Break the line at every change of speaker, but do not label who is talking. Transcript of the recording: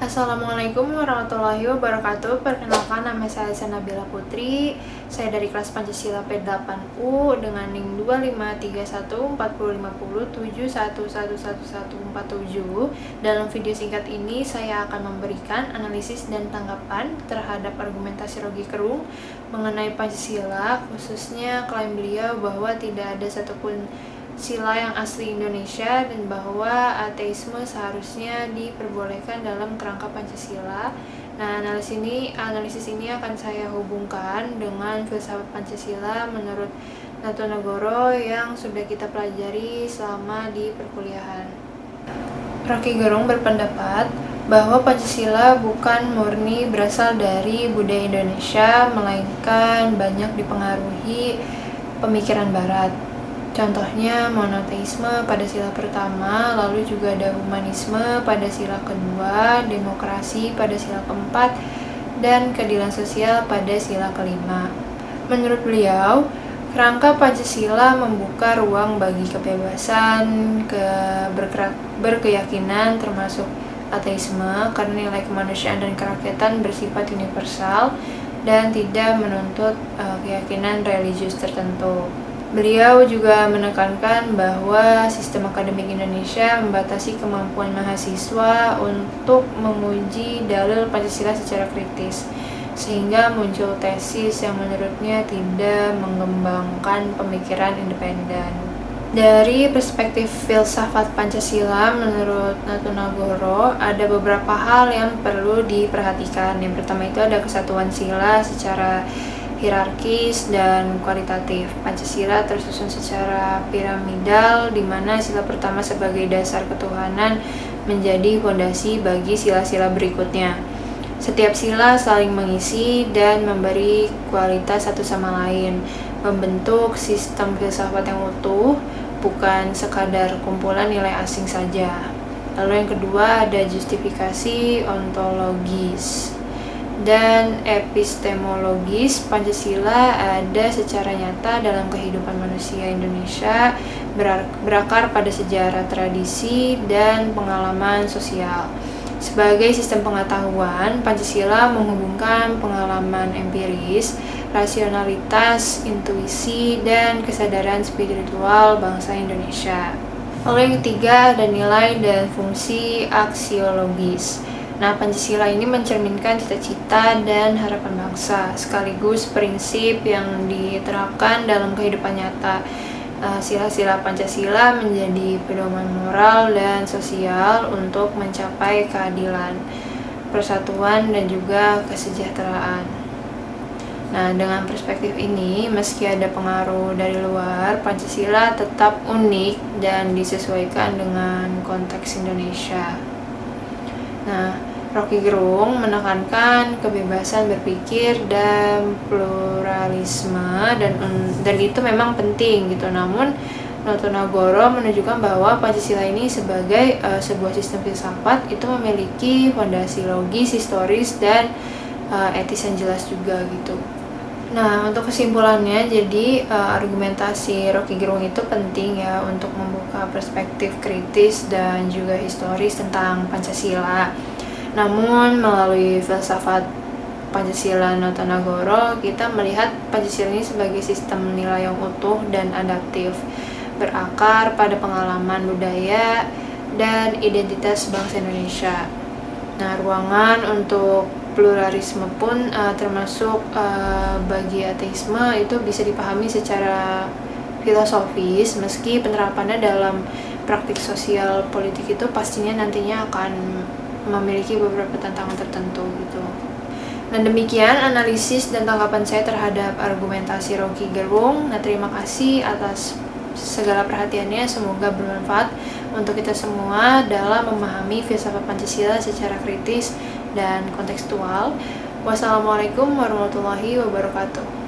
Assalamualaikum warahmatullahi wabarakatuh. Perkenalkan, nama saya Nabila Putri. Saya dari kelas Pancasila P8U dengan NIM 2531405071111147. Dalam video singkat ini saya akan memberikan analisis dan tanggapan terhadap argumentasi Rocky Gerung mengenai Pancasila, khususnya klaim beliau bahwa tidak ada satupun sila yang asli Indonesia dan bahwa ateisme seharusnya diperbolehkan dalam kerangka Pancasila. Nah, analisis ini akan saya hubungkan dengan filsafat Pancasila menurut Natonegoro yang sudah kita pelajari selama di perkuliahan. Rocky Gerung berpendapat bahwa Pancasila bukan murni berasal dari budaya Indonesia, melainkan banyak dipengaruhi pemikiran Barat. Contohnya monoteisme pada sila pertama, lalu juga ada humanisme pada sila kedua, demokrasi pada sila keempat, dan keadilan sosial pada sila kelima. Menurut beliau, kerangka Pancasila membuka ruang bagi kebebasan, berkeyakinan termasuk ateisme karena nilai kemanusiaan dan kerakyatan bersifat universal dan tidak menuntut keyakinan religius tertentu. Beliau juga menekankan bahwa sistem akademik Indonesia membatasi kemampuan mahasiswa untuk menguji dalil Pancasila secara kritis, sehingga muncul tesis yang menurutnya tidak mengembangkan pemikiran independen. Dari perspektif filsafat Pancasila, menurut Natonegoro, ada beberapa hal yang perlu diperhatikan. Yang pertama itu ada kesatuan sila secara hierarkis dan kualitatif. Pancasila tersusun secara piramidal, di mana sila pertama sebagai dasar ketuhanan menjadi fondasi bagi sila-sila berikutnya. Setiap sila saling mengisi dan memberi kualitas satu sama lain, membentuk sistem filsafat yang utuh, bukan sekadar kumpulan nilai asing saja. Lalu yang kedua ada justifikasi ontologis dan epistemologis. Pancasila ada secara nyata dalam kehidupan manusia Indonesia, berakar pada sejarah, tradisi, dan pengalaman sosial. Sebagai sistem pengetahuan, Pancasila menghubungkan pengalaman empiris, rasionalitas, intuisi, dan kesadaran spiritual bangsa Indonesia. Lalu yang ketiga ada nilai dan fungsi aksiologis. Nah, Pancasila ini mencerminkan cita-cita dan harapan bangsa, sekaligus prinsip yang diterapkan dalam kehidupan nyata. Sila-sila Pancasila menjadi pedoman moral dan sosial untuk mencapai keadilan, persatuan, dan juga kesejahteraan. Nah, dengan perspektif ini, meski ada pengaruh dari luar, Pancasila tetap unik dan disesuaikan dengan konteks Indonesia. Nah, Rocky Gerung menekankan kebebasan berpikir dan pluralisme dan itu memang penting gitu. Namun Natonegoro menunjukkan bahwa Pancasila ini sebagai sebuah sistem filsafat itu memiliki fondasi logis, historis, dan etis yang jelas juga gitu. Nah, untuk kesimpulannya, jadi argumentasi Rocky Gerung itu penting ya untuk membuka perspektif kritis dan juga historis tentang Pancasila. Namun melalui filsafat Pancasila Natonegoro, kita melihat Pancasila ini sebagai sistem nilai yang utuh dan adaptif, berakar pada pengalaman budaya dan identitas bangsa Indonesia. Nah, ruangan untuk pluralisme pun termasuk bagi ateisme itu bisa dipahami secara filosofis, meski penerapannya dalam praktik sosial politik itu pastinya nantinya akan memiliki beberapa tantangan tertentu gitu. Dan demikian analisis dan tanggapan saya terhadap argumentasi Rocky Gerung. Nah, terima kasih atas segala perhatiannya, semoga bermanfaat untuk kita semua dalam memahami filsafat Pancasila secara kritis dan kontekstual. Wassalamualaikum warahmatullahi wabarakatuh.